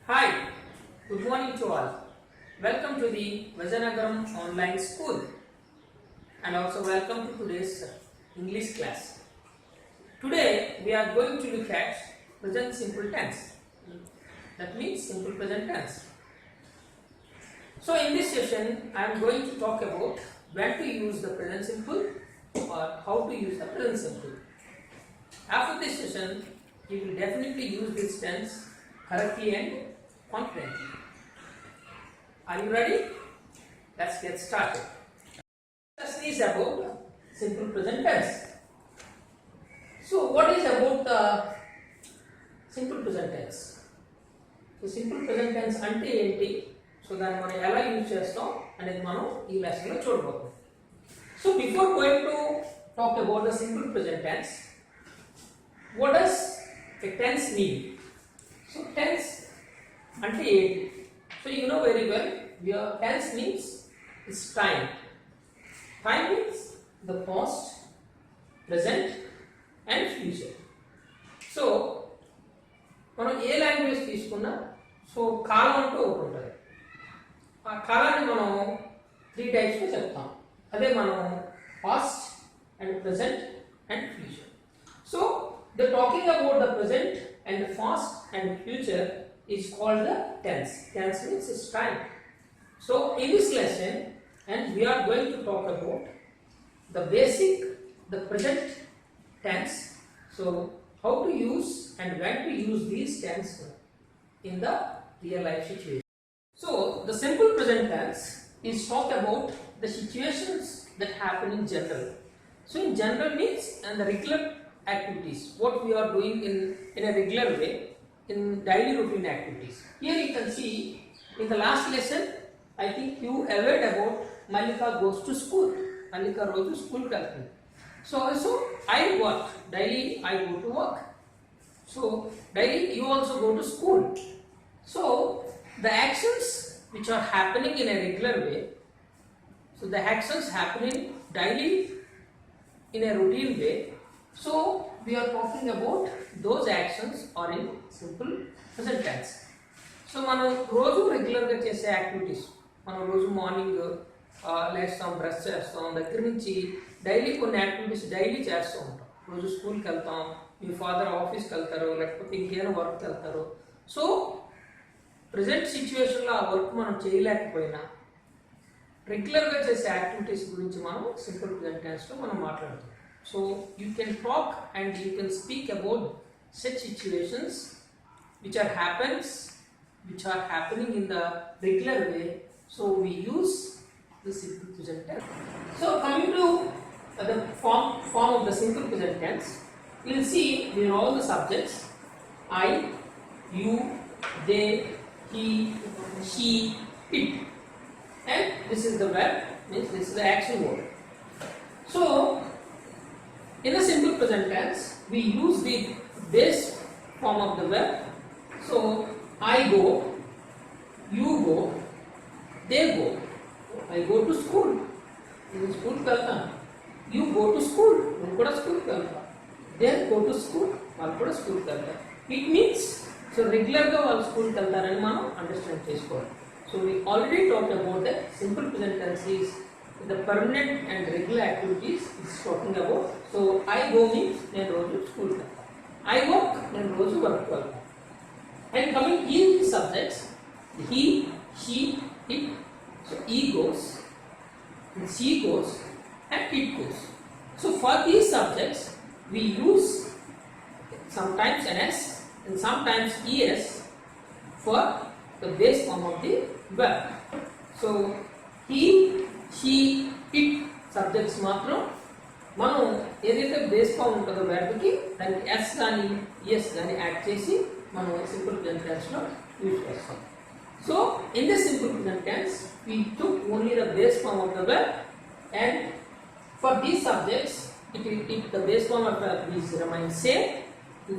Hi, good morning to all. Welcome to the Vajanagaram online school and also welcome to today's English class. Today we are going to look at present simple tense. That means simple present tense. So in this session I am going to talk about when to use the present simple or how to use the present simple. After this session you will definitely use this tense correctly and confidently. Are you ready? Let's get started. This is about simple present tense. So what is about the simple present tense? So simple present tense అంటే ఏంటి? So దాన్ని మనం ఎలా use చేస్తాం అనేది మనం ఈ lesson లో చూడబోతున్నాం. So before going to talk about the simple present tense, what does a tense mean? So tense అంటే ఏంటి? So you know very well, your tense means is time. Time means the past, present and future. So మనం ఏ language తీసుకున్నా so కాలం అంటూ ఒకటి ఉంటుంది. ఆ కాలాన్ని మనం 3 టైప్స్లో చెప్తాం. అదే మనం past and present and future. So the talking about the present and the past and future is called the tense. Tense means is time. So in this lesson, and we are going to talk about the basic, the present tense. So how to use and when to use these tense in the real life situation. So the simple present tense is talk about the situations that happen in general. So in general means and the regular activities, what we are doing in a regular way, in daily routine activities. Here you can see in the last lesson, I think you heard about Malika goes to school. Malika goes to school. So also I work daily. I go to work. So daily you also go to school. So the actions which are happening in a regular way. So the actions happening daily in a routine way. So we are talking about those actions are in simple present tense. So మనం రోజు రెగ్యులర్గా చేసే activities, మనం రోజు morning లేస్తాం, brush చేస్తాం, దగ్గర నుంచి డైలీ కొన్ని యాక్టివిటీస్ డైలీ చేస్తూ ఉంటాం. రోజు స్కూల్కి వెళ్తాం, మీ ఫాదర్ ఆఫీస్కి వెళ్తారు, లేకపోతే ఇంకేమైనా వర్క్కి వెళ్తారు. సో ప్రజెంట్ సిచ్యువేషన్లో ఆ వర్క్ మనం చేయలేకపోయినా రెగ్యులర్గా చేసే యాక్టివిటీస్ గురించి మనం సింపుల్ ప్రెజెంట్ టెన్స్లో మనం మాట్లాడుతాం. So you can talk and you can speak about such situations which are happening in the regular way. So we use the simple present tense. So coming to the form of the simple present tense, you will see there are all the subjects: I, you, they, he, she, it, and this is the verb, means this is the action word. So in the simple present tense, we use the base form of the verb. So I go, you go, they go. I go to school. In school kalta. You go to school. You go to school kalta. They go to school. వాళ్ళు కూడా school వెళ్తారు. It means so రెగ్యులర్గా వాళ్ళు స్కూల్కి వెళ్తారని మనం understand చేసుకోవాలి. So we already talk about the simple present tense is the permanent and regular activities is talking about. So I go means నేను రోజు స్కూల్ కి వెళ్తాను. I work నేను రోజు వర్క్ వెళ్తాను. And coming in the subjects, he, she, it. So he goes, and she goes, and it goes. So for these subjects we use sometimes an s and sometimes es for the base form of the verb. So he, she, it subjects మాత్రం మనం ఏదైతే base form ఉంటుందో వెర్బ్కి దానికి yes కానీ yes కానీ add చేసి మనం simple present టెన్స్లో యూజ్ చేస్తాం. So in this simple present tense we took only the base form of the verb and for these subjects it the base form of the is remain same.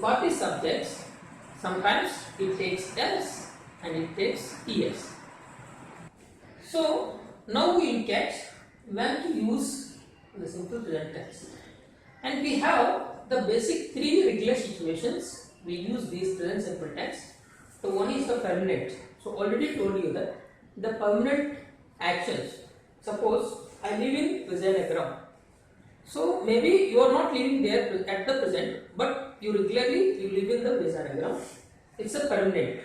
For these subjects sometimes it takes s and it takes es. So now we look at when to use the simple present tense, and we have the basic 3 regular situations we use these present simple tense. So one is the the permanent. So already told you that the permanent actions. Suppose I live in Vijayanagram. So maybe you are not living there at the present, but you regularly live in the Vijayanagram. It's a permanent.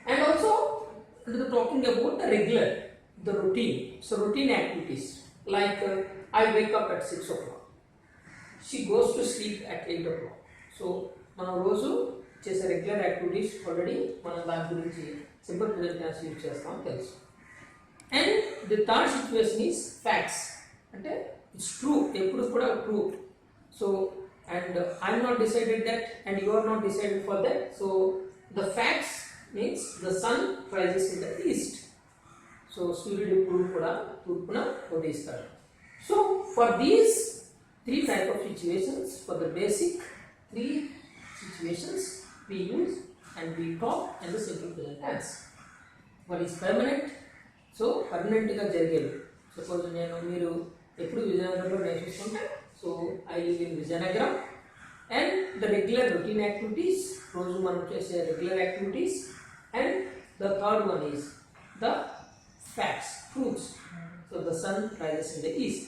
And also talking about the regular, the routine. So routine activities like I wake up at 6 o'clock. She goes to sleep at 8 o'clock. So మనం రోజు చేసే regular activities already మనం దాని గురించి simple present tense use చేస్తాం తెలుసు. And the third situation is facts, అంటే it's true, ఎప్పుడు కూడా true. So and I'm not decided that and you are not decided for that. So the facts means the sun rises in the east. So సూర్యుడు ఎప్పుడు కూడా తూర్పున ఉదయిస్తాడు. So for these three type of situations, for the basic three situations we use and we talk in the simple present tense. What is permanent? So permanent ga jarigedi. Suppose nenu meeru eppudu Vijayanagar lo nesukunte, so I live in Vijayanagar. And the regular routine activities, roju manam chese regular activities. And the third one is the facts, truths. So the sun rises in the east.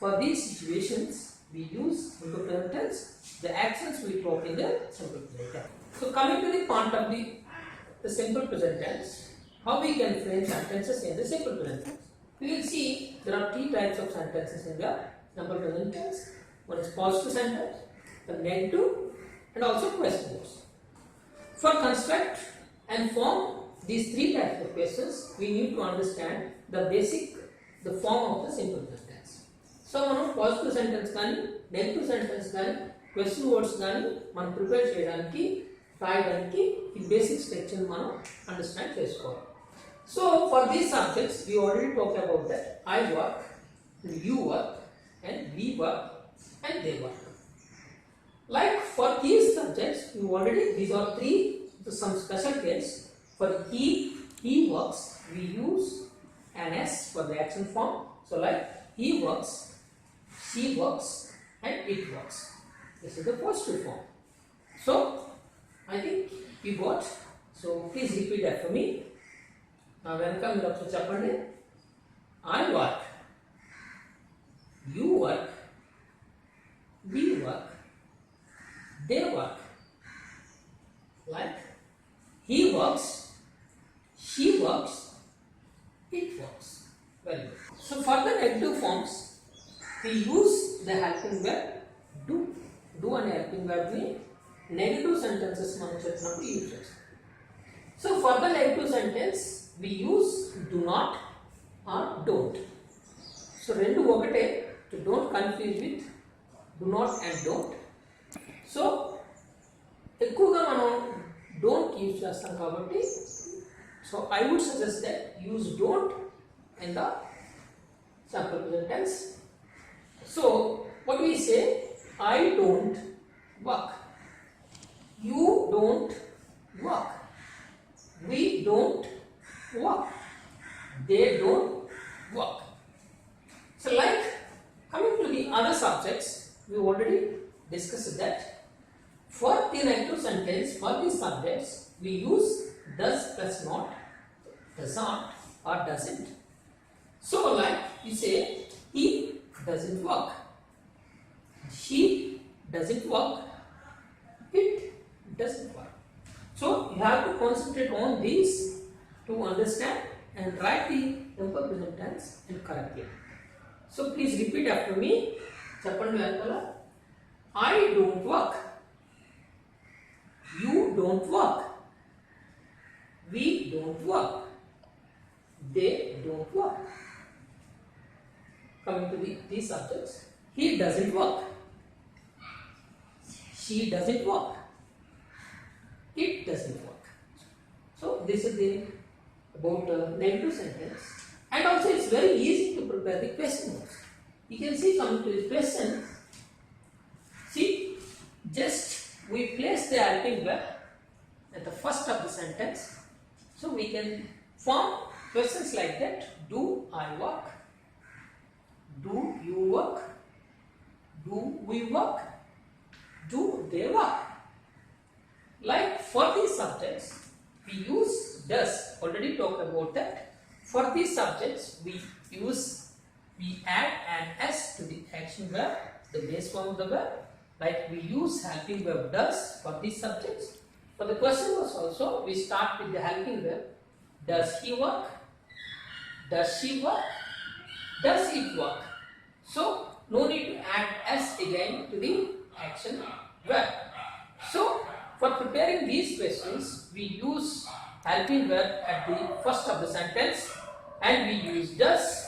For these situations we use simple present tense. The actions we talk in the simple present tense. So coming to the part of the simple present tense, how we can frame sentences in the simple present tense. We will see there are three types of sentences in the simple present tense. One is positive sentence, the negative, and also question words. For construct and form these three types of questions, we need to understand the form of the simple present tense. So మనం positive sentence కానీ negative sentence కానీ question words కానీ మనం prepare చేయడానికి రాయడానికి ఈ basic structure మనం understand చేసుకోవాలి. So for these subjects we already talk about that I work, you work, and we work, and they work. Like for these subjects, you already, these are three, some special case. For he works, we use an S for the action form. So like he works, she works, and it works. This is the positive form. So I think you got. So please repeat after me. Now welcome you to Chapande. I work, you work, we work, they work. Like he works, she works, it works. Very good. So for the negative forms, we use the helping verb do. Do and helping verb ni negative sentences మనం చెప్పినప్పుడు use చేస్తాం. So for the negative sentence, we use do not or don't. So రెండు ఒకటే, so don't confuse with do not and don't. So ఎక్కువగా మనం don't use చేస్తాం కాబట్టి, so I would suggest that use don't in the simple present tense. So what we say, I don't work, you don't work, we don't work, they don't work. So like coming to the other subjects, we already discussed that for the negative sentence for these subjects we use does plus not, does not, or doesn't. So like you say he doesn't work, she doesn't work, it doesn't work. So you have to concentrate on these to understand and write the simple present tense correctly. So please repeat after me. Chappandu venkala. I don't work, you don't work, we don't work, they don't work. Coming to these subjects, he doesn't work, she doesn't work, it doesn't work. So this is the about negative sentence. And also it's very easy to prepare the question words. You can see coming to this question, see just we place the helping verb at the first of the sentence. So we can form questions like that. Do I work? Do you work? Do we work? Do they work? Like for these subjects, we use does. Already talked about that. For these subjects, we add an s to the action verb, the base form of the verb. Like we use helping verb does for these subjects. For the question was also, we start with the helping verb. Does he work? Does she work? Does it work? So, no need to add s again to the action verb. So, for preparing these questions, we use helping verb at the first of the sentence and we use does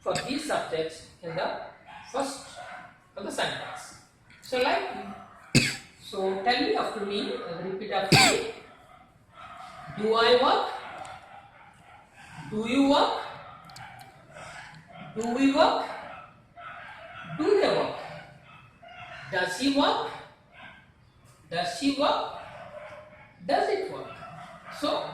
for these subjects in the first of the sentence. So, so tell me after me, repeat after me. Do I work? Do you work? Do we work? Do they work? Does he work? Does she work? Does it work? So,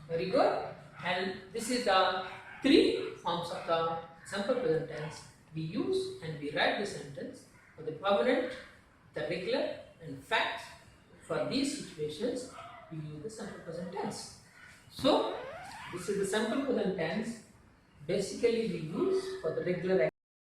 very good. And this is the three forms of the simple present tense we use and we write the sentence for the permanent, the regular and fact. For these situations, we use the simple present tense. So, this is the simple present tense basically we use for the regular